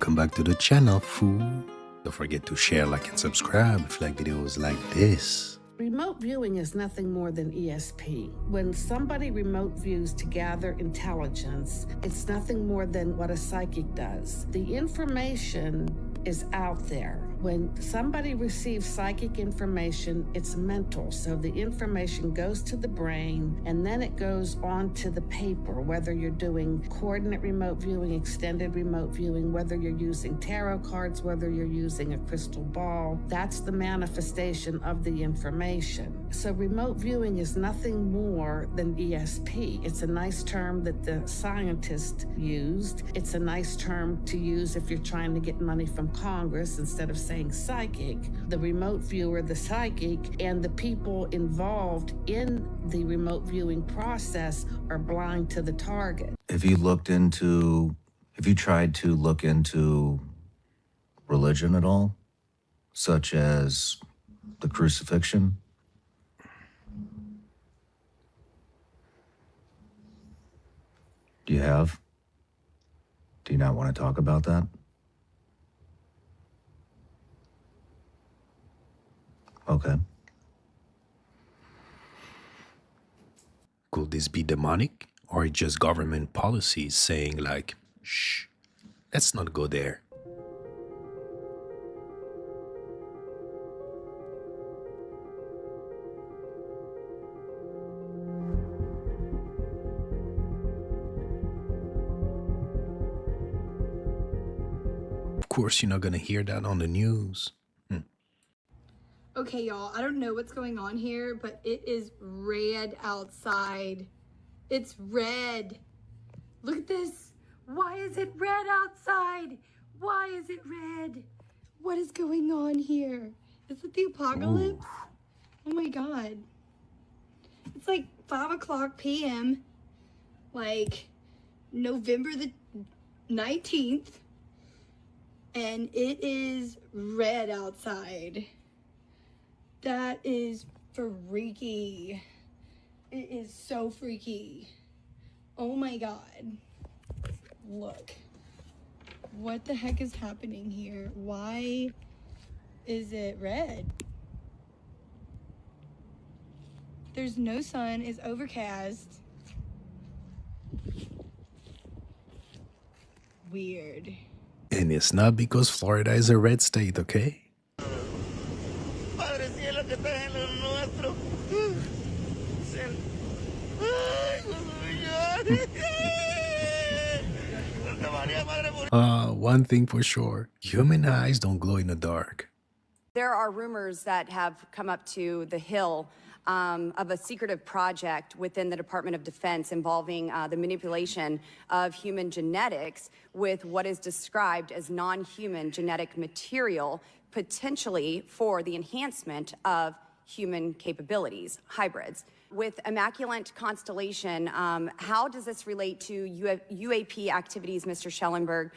welcome back to the channel, fool. Don't forget to share, like, and subscribe if you like videos like this. Remote viewing is nothing more than ESP. When somebody remote views to gather intelligence, it's nothing more than what a psychic does. The information is out there. When somebody receives psychic information, it's mental. So the information goes to the brain and then it goes on to the paper, whether you're doing coordinate remote viewing, extended remote viewing, whether you're using tarot cards, whether you're using a crystal ball. That's the manifestation of the information. So remote viewing is nothing more than ESP. It's a nice term that the scientists used. It's a nice term to use if you're trying to get money from Congress instead of saying psychic. The remote viewer, the psychic, and the people involved in the remote viewing process are blind to the target. Have you tried to look into religion at all? Such as the crucifixion? Do you have? Do you not want to talk about that? Okay. Could this be demonic? Or just government policies saying like, shh, let's not go there? Of course, you're not gonna hear that on the news. Okay, y'all, I don't know what's going on here, but it is red outside. It's red. Look at this. Why is it red outside? Why is it red? What is going on here? Is it the apocalypse? Ooh. Oh my God. It's like 5:00 p.m. like November the 19th. And it is red outside. That is freaky. It is so freaky. Oh my God. Look. What the heck is happening here? Why is it red? There's no sun. It's overcast. Weird. And it's not because Florida is a red state, okay? One thing for sure, human eyes don't glow in the dark. There are rumors that have come up to the Hill of a secretive project within the Department of Defense involving the manipulation of human genetics with what is described as non-human genetic material, potentially for the enhancement of human capabilities, hybrids. With Immaculate Constellation, how does this relate to UAP activities, Mr. Schellenberg,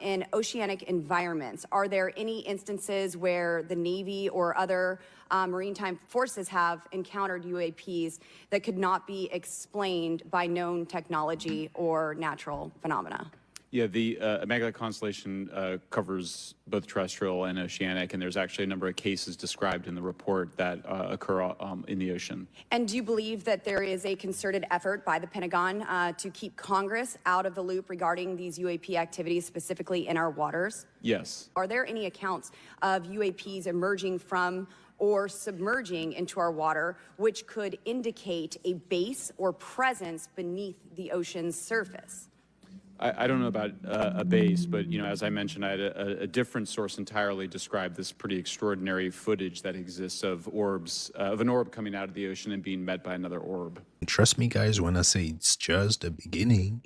in oceanic environments? Are there any instances where the Navy or other maritime forces have encountered UAPs that could not be explained by known technology or natural phenomena? Yeah, the Immaculate Constellation covers both terrestrial and oceanic, and there's actually a number of cases described in the report that occur in the ocean. And do you believe that there is a concerted effort by the Pentagon to keep Congress out of the loop regarding these UAP activities, specifically in our waters? Yes. Are there any accounts of UAPs emerging from or submerging into our water, which could indicate a base or presence beneath the ocean's surface? I don't know about a base, but as I mentioned, I had a different source entirely describe this pretty extraordinary footage that exists of orbs, of an orb coming out of the ocean and being met by another orb. Trust me, guys, when I say it's just the beginning.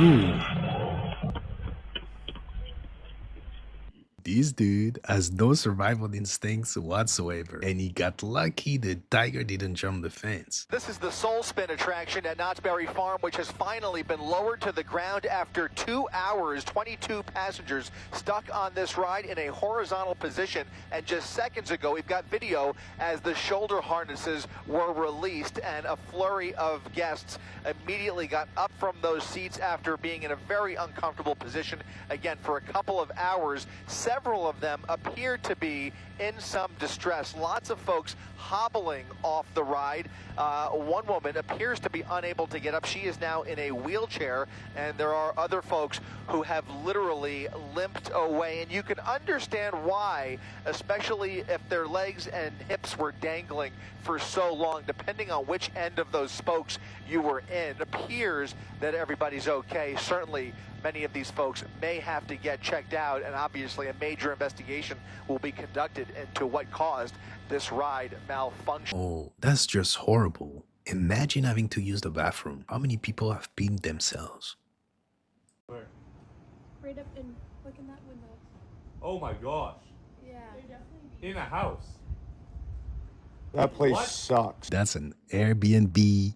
Ooh. This dude has no survival instincts whatsoever, and he got lucky the tiger didn't jump the fence. This is the Soul Spin attraction at Knott's Berry Farm, which has finally been lowered to the ground after 2 hours. 22 passengers stuck on this ride in a horizontal position. And just seconds ago, we've got video as the shoulder harnesses were released, and a flurry of guests immediately got up from those seats after being in a very uncomfortable position, again, for a couple of hours. Several of them appear to be in some distress. Lots of folks hobbling off the ride. One woman appears to be unable to get up. She is now in a wheelchair, and there are other folks who have literally limped away. And you can understand why, especially if their legs and hips were dangling for so long, depending on which end of those spokes you were in. It appears that everybody's okay. Certainly, many of these folks may have to get checked out, and obviously a major investigation will be conducted into what caused this ride malfunction. Oh, that's just horrible. Imagine having to use the bathroom. How many people have peed themselves? Right up and look in that window. Oh my gosh. Yeah. In a house. That place What? sucks. That's an Airbnb.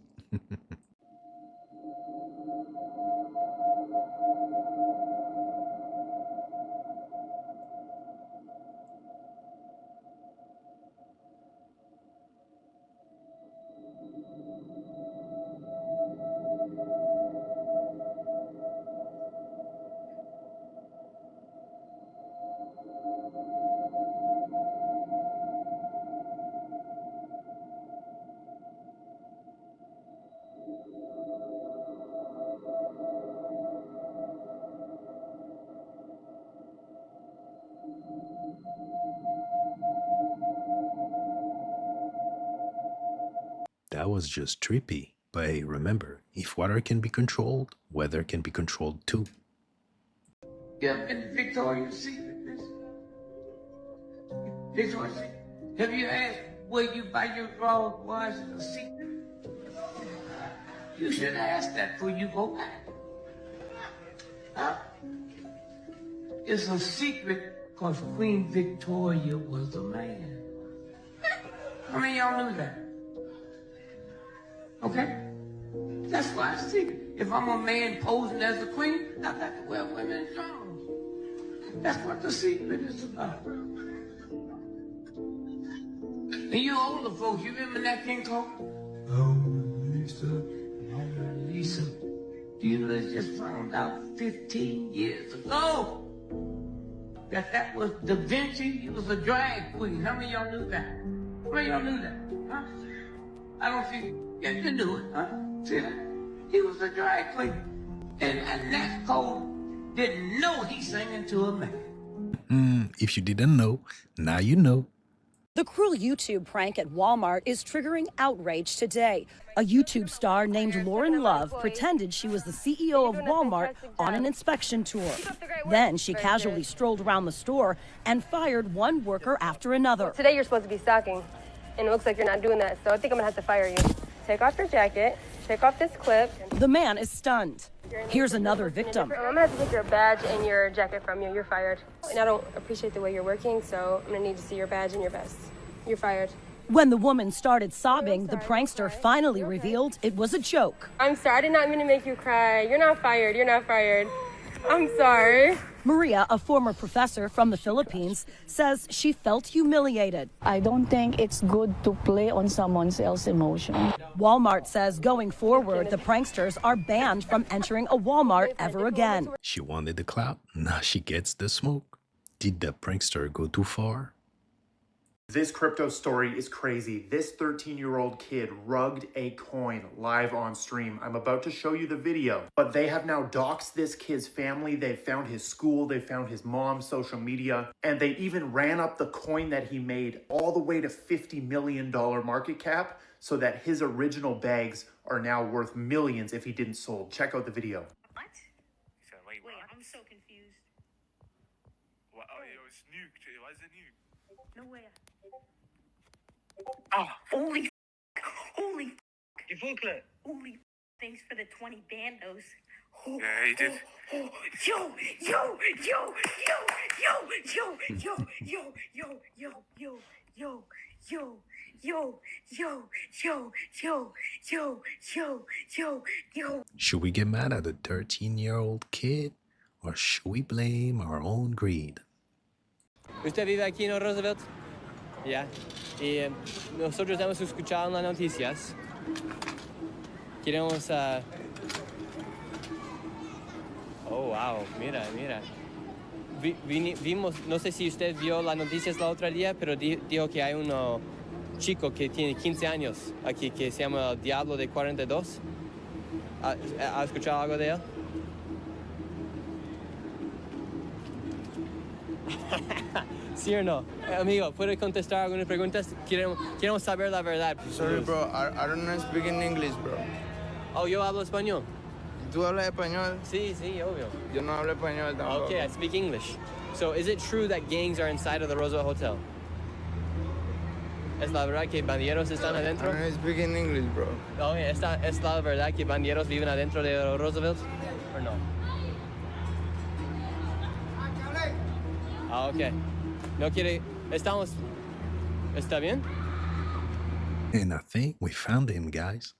That was just trippy. But hey, remember, if water can be controlled, weather can be controlled too. You ever been to Victoria's Secret? Victoria's Secret? Have you asked where you buy your drawers? Why is it a secret? You should ask that before you go back. Huh? It's a secret because Queen Victoria was a man. How many of y'all knew that? Okay? That's why it's secret. If I'm a man posing as a queen, I got to wear women's drawers. That's what the secret is about. And you older folks, you remember that King Cole? Oh, Lisa. Do you know they just found out 15 years ago that was Da Vinci? He was a drag queen. How many of y'all knew that? How many of y'all knew that? Huh? I don't think you knew it, huh? See that? He was a drag queen. And Nat Cole didn't know he sang to a man. If you didn't know, now you know. The cruel YouTube prank at Walmart is triggering outrage today. A YouTube star named Lauren Love pretended she was the CEO of Walmart on an inspection tour. Then she casually strolled around the store and fired one worker after another. Today you're supposed to be stocking, and it looks like you're not doing that, so I think I'm gonna have to fire you. Take off your jacket, take off this clip. The man is stunned. Here's another victim. I'm gonna have to take your badge and your jacket from you. You're fired. And I don't appreciate the way you're working, so I'm gonna need to see your badge and your vest. You're fired. When the woman started sobbing, the prankster finally revealed it was a joke. I'm sorry, I did not mean to make you cry. You're not fired. You're not fired. I'm sorry. Maria, a former professor from the Philippines, says she felt humiliated. I don't think it's good to play on someone else's emotion. Walmart says going forward, the pranksters are banned from entering a Walmart ever again. She wanted the clout, now she gets the smoke. Did the prankster go too far? This crypto story is crazy. This 13-year-old kid rugged a coin live on stream. I'm about to show you the video, but they have now doxed this kid's family. They found his school, they found his mom's social media, and they even ran up the coin that he made all the way to $50 million market cap so that his original bags are now worth millions if he didn't sold. Check out the video. What? Wait, I'm so confused. Well, it was nuked. Why is it nuked? No way. Oh, holy You booklet. holy thanks for the 20 bandos. Yeah, he did. Yo, Should we get mad at a 13-year-old kid, or should we blame our own greed? ¿Usted vive aquí en Roosevelt? Ya. Y nosotros hemos escuchado en las noticias. Queremos... Oh, wow. Mira, mira. Vimos, no sé si usted vio las noticias la otra día, pero dijo que hay un chico que tiene 15 años aquí que se llama Diablo de 42. ¿Ha escuchado algo de él? ¿Sí o no? Amigo, ¿puede contestar algunas preguntas? Queremos saber la verdad. Sorry, bro. I don't speak in English, bro. Oh, yo hablo español. ¿Tú hablas español? Sí, sí, obvio. Yo no hablo español tampoco. Okay, I speak English. So, is it true that gangs are inside of the Roosevelt Hotel? ¿Es la verdad que bandilleros están adentro? I don't speak in English, bro. Oh, ¿es la verdad que bandilleros viven adentro de Roosevelt? ¿O no? Ah, ok. No quiere... Estamos... ¿Está bien? And I think we found him, guys.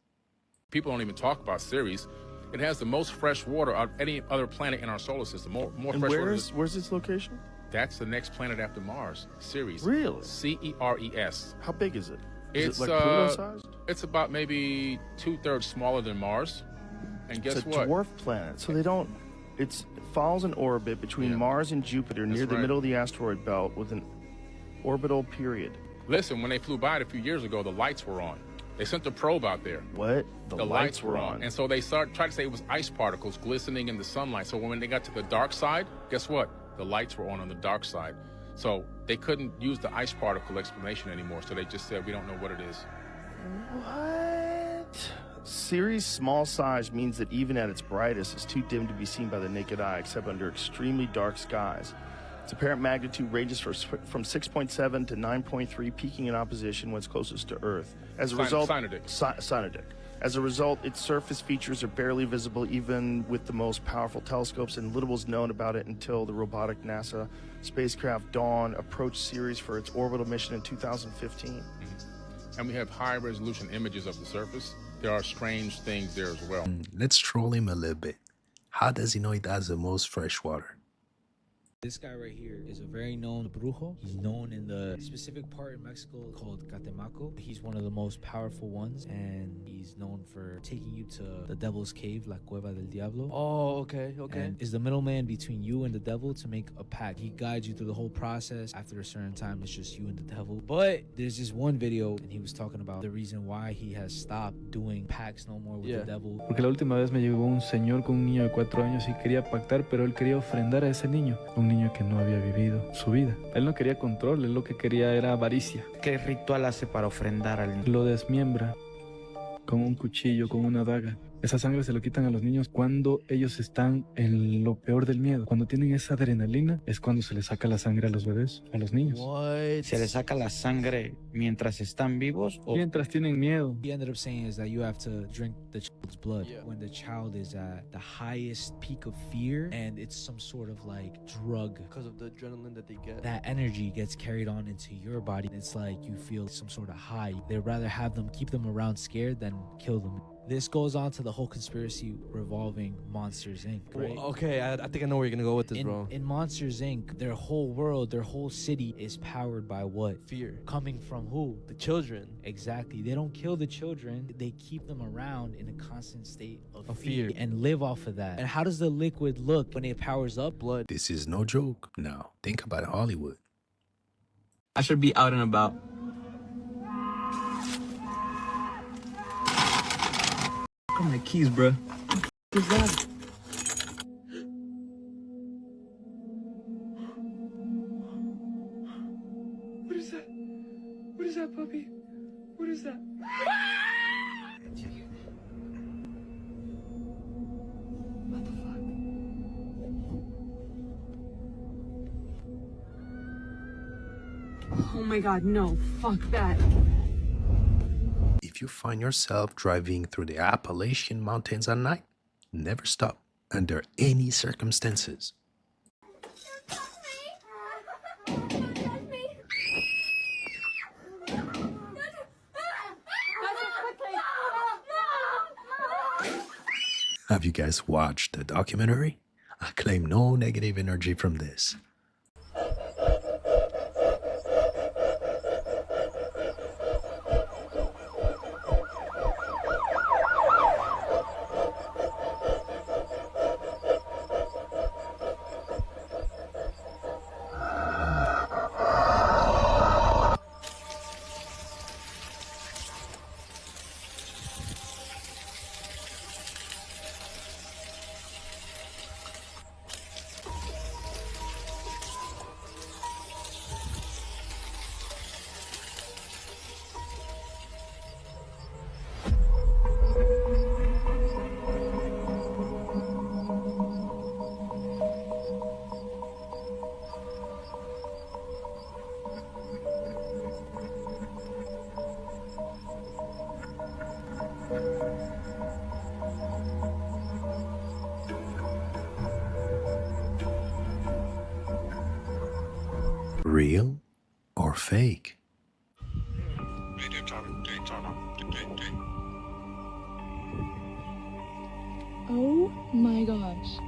People don't even talk about Ceres. It has the most fresh water out of any other planet in our solar system. More and fresh water. Where's this location? That's the next planet after Mars, Ceres. Really? Ceres. How big is it? It's like Pluto-sized? It's about maybe 2/3 smaller than Mars. And guess it's a what? dwarf planet, so they don't. It follows an orbit between Mars and Jupiter near the middle of the asteroid belt with an orbital period. Listen, when they flew by it a few years ago, the lights were on. They sent a probe out there. What? The lights were on. And so they tried to say it was ice particles glistening in the sunlight. So when they got to the dark side, guess what? The lights were on the dark side. So they couldn't use the ice particle explanation anymore. So they just said, we don't know what it is. What? Ceres' small size means that even at its brightest, it's too dim to be seen by the naked eye, except under extremely dark skies. Its apparent magnitude ranges from 6.7 to 9.3, peaking in opposition when it's closest to Earth. As a result, Synodic. As a result, its surface features are barely visible even with the most powerful telescopes, and little was known about it until the robotic NASA spacecraft Dawn approached Ceres for its orbital mission in 2015. And we have high-resolution images of the surface. There are strange things there as well. Let's troll him a little bit. How does he know it has the most fresh water? This guy right here is a very known brujo. He's known in the specific part in Mexico called Catemaco. He's one of the most powerful ones, and he's known for taking you to the devil's cave, La Cueva del Diablo. Oh, okay. And is the middleman between you and the devil to make a pact. He guides you through the whole process. After a certain time, it's just you and the devil. But there's this one video, and he was talking about the reason why he has stopped doing pacts no more with the devil. Porque la última vez me llegó un señor con un niño de 4 años y quería pactar, pero él quería ofrendar a ese niño. Un niño que no había vivido su vida. Él no quería control, él lo que quería era avaricia. ¿Qué ritual hace para ofrendar al niño? Lo desmiembra con un cuchillo, con una daga. Esa sangre se lo quitan a los niños cuando ellos están en lo peor del miedo. Cuando tienen esa adrenalina es cuando se les saca la sangre a los bebés, a los niños. ¿Se les saca la sangre mientras están vivos o mientras tienen miedo? He ended up saying is that you have to drink the child's blood when the child is at the highest peak of fear, and it's some sort of like drug. Because of the adrenaline that they get. That energy gets carried on into your body. It's like you feel some sort of high. They'd rather have them, keep them around scared than kill them. This goes on to the whole conspiracy revolving Monsters, Inc. Right? Well, okay, I think I know where you're gonna go with this, bro. In Monsters, Inc., their whole world, their whole city is powered by what? Fear. Coming from who? The children. Exactly. They don't kill the children. They keep them around in a constant state of fear and live off of that. And how does the liquid look when it powers up? Blood. This is no joke. Now, think about Hollywood. I should be out and about. Got my keys, bro. What is that? What is that? What is that, puppy? What is that? What the fuck? Oh my god, no. Fuck that. If you find yourself driving through the Appalachian Mountains at night, never stop under any circumstances. Have you guys watched the documentary? I claim no negative energy from this. Real or fake? Oh my gosh.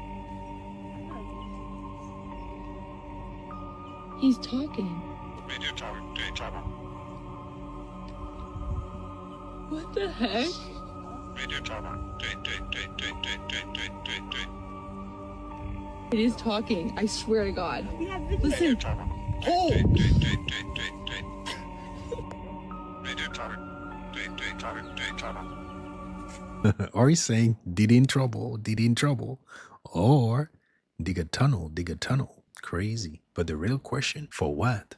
He's talking. What the heck? It is talking. I swear to God. Listen. Oh! Or he's saying, did in trouble, or dig a tunnel, crazy. But the real question, for what?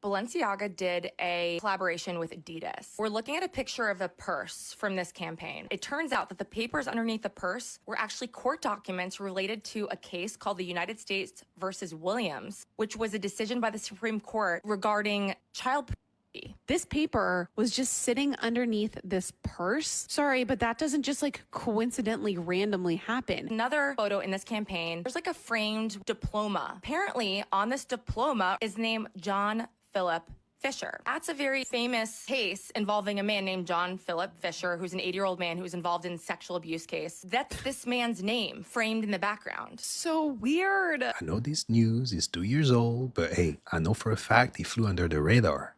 Balenciaga did a collaboration with Adidas. We're looking at a picture of a purse from this campaign. It turns out that the papers underneath the purse were actually court documents related to a case called the United States versus Williams, which was a decision by the Supreme Court regarding child pornography. This paper was just sitting underneath this purse. Sorry, but that doesn't just like coincidentally randomly happen. Another photo in this campaign, there's like a framed diploma. Apparently on this diploma is named John Philip Fisher. That's a very famous case involving a man named John Philip Fisher, who's an 80-year-old man who's involved in sexual abuse case. That's this man's name framed in the background. So weird. I know this news is 2 years old, but hey, I know for a fact he flew under the radar.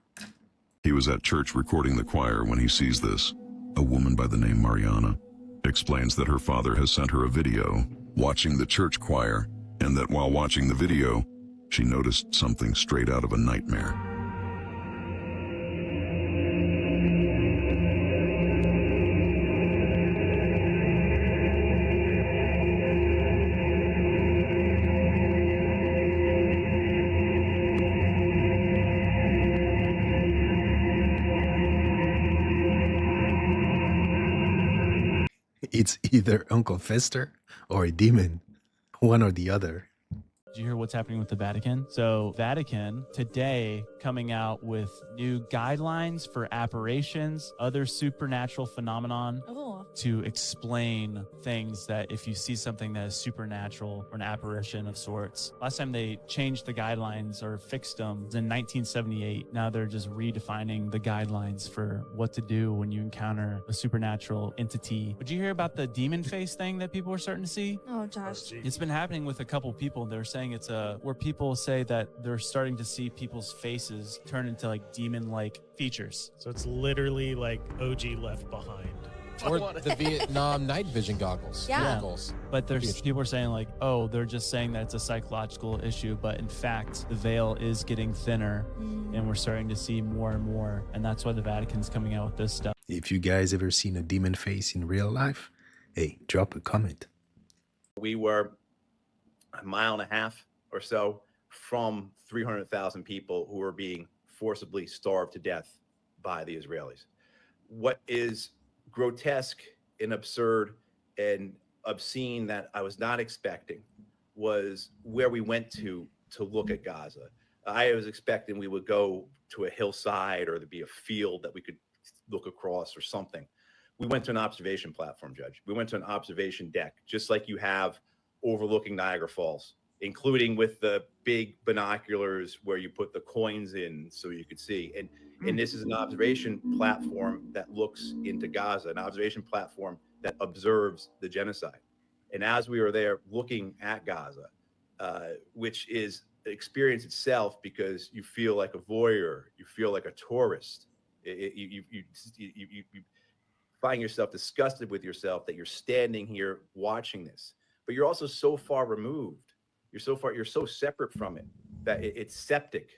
He was at church recording the choir when he sees this. A woman by the name Mariana explains that her father has sent her a video watching the church choir, and that while watching the video, she noticed something straight out of a nightmare. It's either Uncle Fester or a demon, one or the other. Did you hear what's happening with the Vatican? So Vatican today coming out with new guidelines for apparitions, other supernatural phenomenon to explain things that if you see something that is supernatural or an apparition of sorts. Last time they changed the guidelines or fixed them was in 1978. Now they're just redefining the guidelines for what to do when you encounter a supernatural entity. Did you hear about the demon face thing that people are starting to see? Oh, Josh. It's been happening with a couple people. They're saying it's where people say that they're starting to see people's faces turn into like demon-like features. So it's literally like OG Left Behind. Or the Vietnam night vision goggles. Yeah. But there's people are saying like, oh, they're just saying that it's a psychological issue, but in fact, the veil is getting thinner and we're starting to see more and more. And that's why the Vatican's coming out with this stuff. If you guys ever seen a demon face in real life, hey, drop a comment. We were a mile and a half or so from 300,000 people who were being forcibly starved to death by the Israelis. What is grotesque and absurd and obscene that I was not expecting was where we went to look at Gaza. I was expecting we would go to a hillside or there'd be a field that we could look across or something. We went to an observation platform, Judge. We went to an observation deck, just like you have overlooking Niagara Falls. including with the big binoculars where you put the coins in so you could see. And this is an observation platform that looks into Gaza, an observation platform that observes the genocide. And as we were there looking at Gaza, which is an experience itself, because you feel like a voyeur, you feel like a tourist, you find yourself disgusted with yourself that you're standing here watching this, but you're also so far removed. You're so separate from it that it's septic.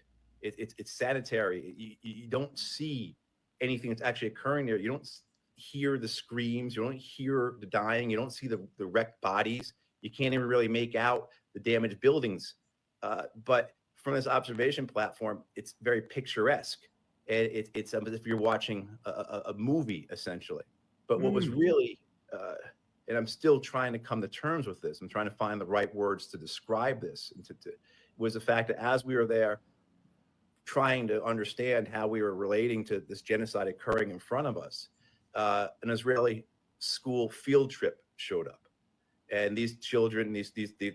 It's sanitary. You don't see anything that's actually occurring there. You don't hear the screams. You don't hear the dying. You don't see the wrecked bodies. You can't even really make out the damaged buildings. But from this observation platform, it's very picturesque. And it's as if you're watching a movie, essentially. But what was really, and I'm still trying to come to terms with this, I'm trying to find the right words to describe this, and was the fact that as we were there trying to understand how we were relating to this genocide occurring in front of us, an Israeli school field trip showed up. And these children,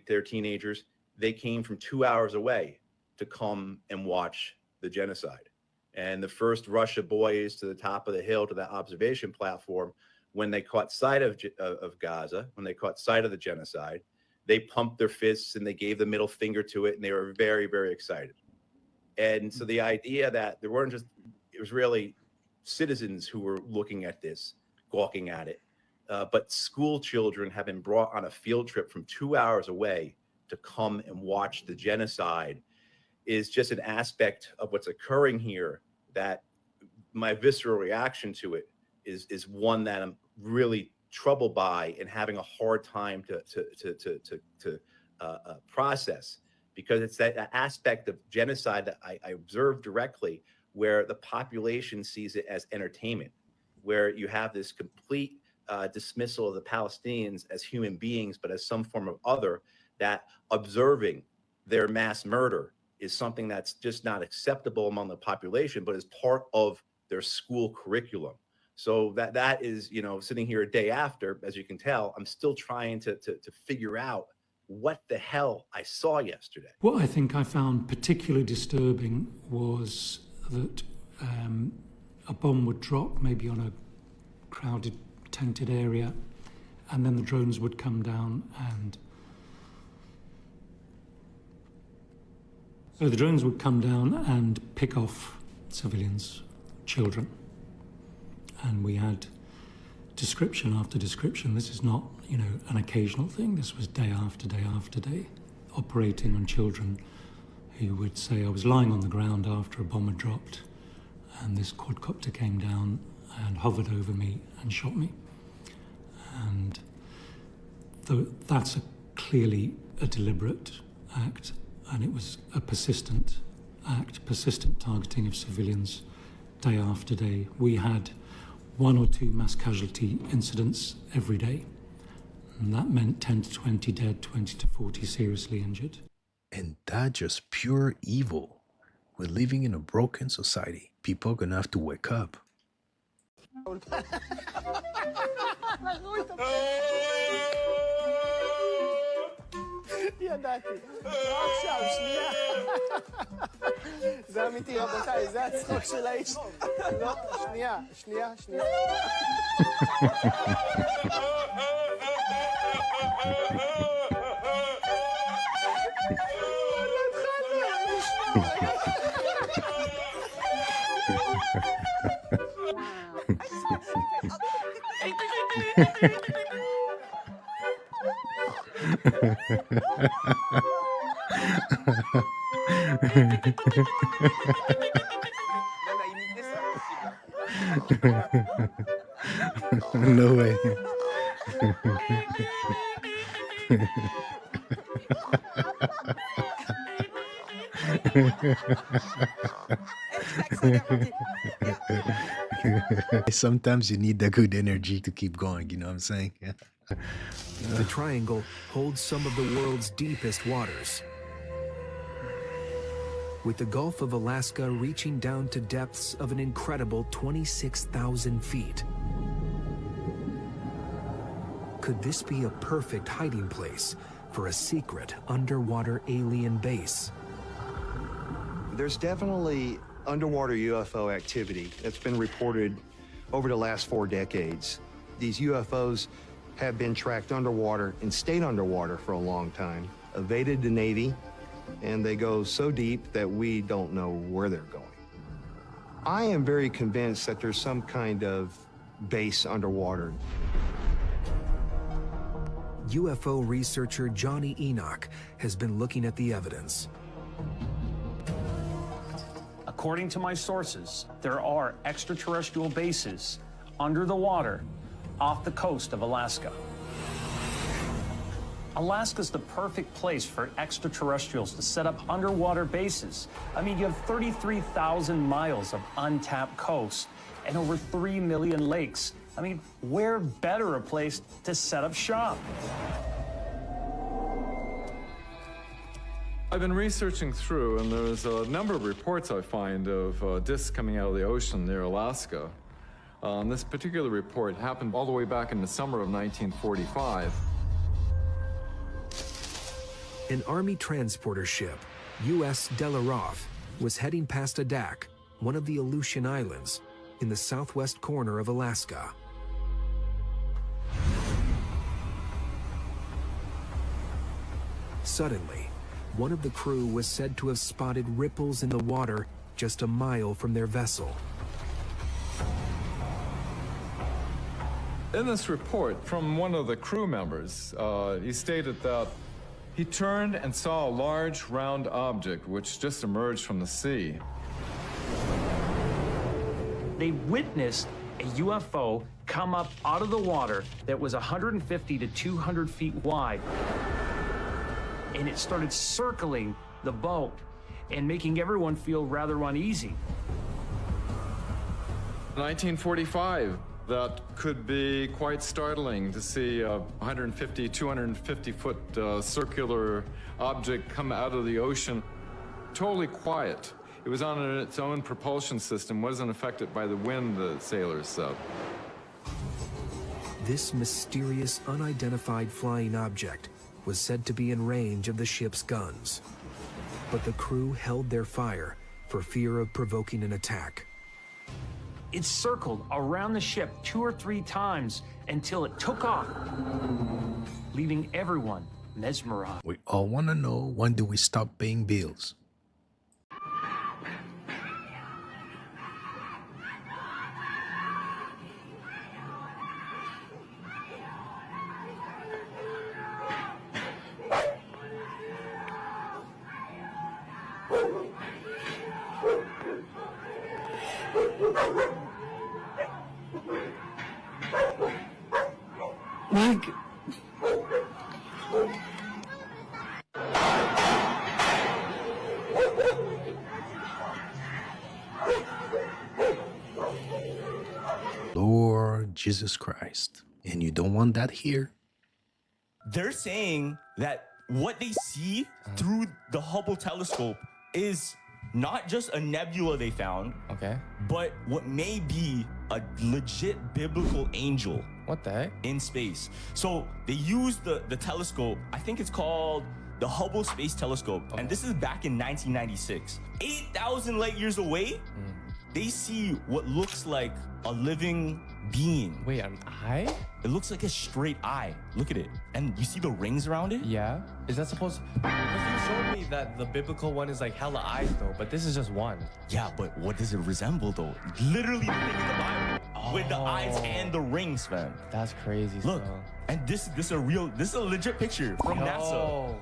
they're teenagers, they came from 2 hours away to come and watch the genocide. And the first rush of boys to the top of the hill to that observation platform, when they caught sight of Gaza, when they caught sight of the genocide, they pumped their fists and they gave the middle finger to it, and they were very, very excited. And so the idea that there weren't just Israeli citizens who were looking at this, gawking at it, but school children have been brought on a field trip from 2 hours away to come and watch the genocide, is just an aspect of what's occurring here that my visceral reaction to it is one that I'm really troubled by and having a hard time to process, because it's that aspect of genocide that I observed directly, where the population sees it as entertainment, where you have this complete dismissal of the Palestinians as human beings, but as some form of other, that observing their mass murder is something that's just not acceptable among the population, but is part of their school curriculum. So that is, sitting here a day after, as you can tell, I'm still trying to figure out what the hell I saw yesterday. What I think I found particularly disturbing was that a bomb would drop maybe on a crowded, tented area, and then the drones would come down and so the drones would come down and pick off civilians, children. And we had description after description. This is not, an occasional thing. This was day after day after day, operating on children who would say, I was lying on the ground after a bomb had dropped, and this quadcopter came down and hovered over me and shot me. And that's clearly a deliberate act, and it was a persistent act, persistent targeting of civilians day after day. We had 1 or 2 mass casualty incidents every day, and that meant 10 to 20 dead, 20 to 40 seriously injured. And that's just pure evil. We're living in a broken society. People are gonna have to wake up. ידעתי. לא עכשיו, שנייה. זה אמיתי, רבותיי, זה הצחוק של האיש. לא, שנייה. No way. Sometimes you need that good energy to keep going, you know what I'm saying? The triangle holds some of the world's deepest waters, with the Gulf of Alaska reaching down to depths of an incredible 26,000 feet. Could this be a perfect hiding place for a secret underwater alien base. There's definitely underwater UFO activity that's been reported over the last 4 decades. These UFOs have been tracked underwater and stayed underwater for a long time, evaded the Navy, and they go so deep that we don't know where they're going. I am very convinced that there's some kind of base underwater. UFO researcher Johnny Enoch has been looking at the evidence. According to my sources, there are extraterrestrial bases under the water off the coast of Alaska. Alaska's the perfect place for extraterrestrials to set up underwater bases. I mean, you have 33,000 miles of untapped coast and over 3 million lakes. I mean, where better a place to set up shop? I've been researching through, and there's a number of reports I find of discs coming out of the ocean near Alaska. This particular report happened all the way back in the summer of 1945. An Army transporter ship, U.S. Delaroth, was heading past Adak, one of the Aleutian Islands, in the southwest corner of Alaska. Suddenly, one of the crew was said to have spotted ripples in the water just a mile from their vessel. In this report from one of the crew members, he stated that he turned and saw a large round object which just emerged from the sea. They witnessed a UFO come up out of the water that was 150 to 200 feet wide. And it started circling the boat and making everyone feel rather uneasy. 1945, that could be quite startling to see a 150, 250-foot circular object come out of the ocean. Totally quiet. It was on its own propulsion system, wasn't affected by the wind, the sailors said. This mysterious, unidentified flying object was said to be in range of the ship's guns. But the crew held their fire for fear of provoking an attack. It circled around the ship 2 or 3 times until it took off, leaving everyone mesmerized. We all want to know, when do we stop paying bills? Mike. Lord Jesus Christ. And you don't want that here? They're saying that what they see through the Hubble telescope is not just a nebula they found, but what may be a legit biblical angel. What the heck? In space. So they used the telescope, I think it's called the Hubble Space Telescope, and this is back in 1996. 8,000 light years away, they see what looks like a living being. Wait, an eye? It looks like a straight eye. Look at it. And you see the rings around it? Yeah. Is that supposed to... Because you showed me that the biblical one is like hella eyes though, but this is just one. Yeah, but what does it resemble though? Literally the thing in the Bible. With the eyes and the rings, fam. That's crazy. Look, and this is a legit picture from NASA.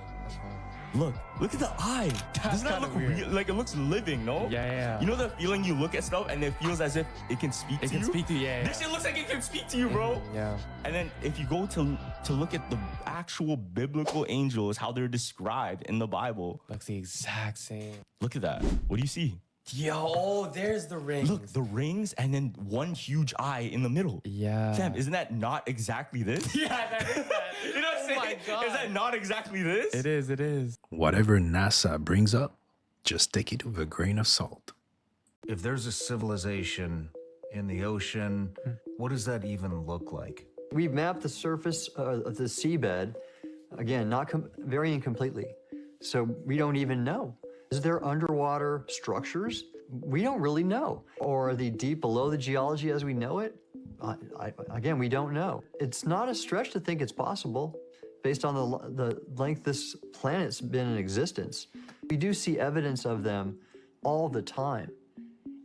Look at the eye. Doesn't that look real? Like it looks living, no? Yeah. You know the feeling you look at stuff and it feels as if it can speak to you? It can speak to you, yeah. This shit looks like it can speak to you, bro. Yeah. And then if you go to look at the actual biblical angels, how they're described in the Bible. Looks the exact same. Look at that. What do you see? Yo, there's the rings. Look, the rings and then one huge eye in the middle. Yeah. Fam, isn't that not exactly this? Yeah, that is that. You know what I'm saying? My God. Is that not exactly this? It is. Whatever NASA brings up, just take it with a grain of salt. If there's a civilization in the ocean, what does that even look like? We've mapped the surface of the seabed Again, not very incompletely. So we don't even know. Is there underwater structures? We don't really know. Or are they deep below the geology as we know it? Again, we don't know. It's not a stretch to think it's possible based on the length this planet's been in existence. We do see evidence of them all the time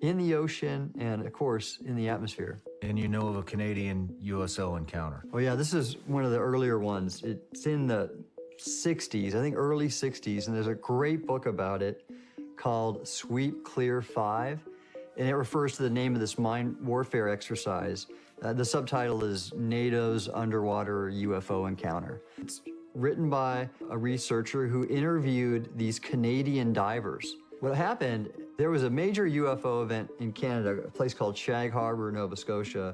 in the ocean and, of course, in the atmosphere. And you know of a Canadian USO encounter? Oh yeah, this is one of the earlier ones. It's in the 60s, I think early 60s, and there's a great book about it called Sweep Clear 5, and it refers to the name of this mine warfare exercise. The subtitle is NATO's Underwater UFO Encounter. It's written by a researcher who interviewed these Canadian divers. What happened, there was a major UFO event in Canada, a place called Shag Harbor, Nova Scotia,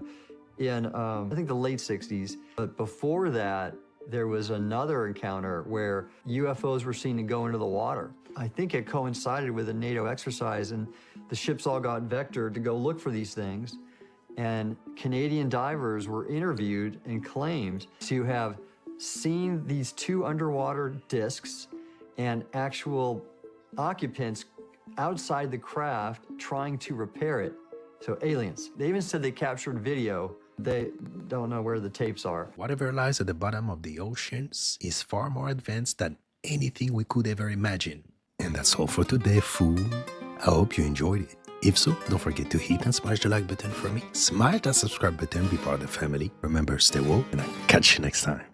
in I think the late 60s. But before that, there was another encounter where UFOs were seen to go into the water. I think it coincided with a NATO exercise, and the ships all got vectored to go look for these things. And Canadian divers were interviewed and claimed to have seen these two underwater discs and actual occupants outside the craft trying to repair it. So aliens. They even said they captured video. They don't know where the tapes are. Whatever lies at the bottom of the oceans is far more advanced than anything we could ever imagine. And that's all for today, fool. I hope you enjoyed it. If so, don't forget to hit and smash the like button for me. Smash that subscribe button, be part of the family. Remember, stay woke, and I'll catch you next time.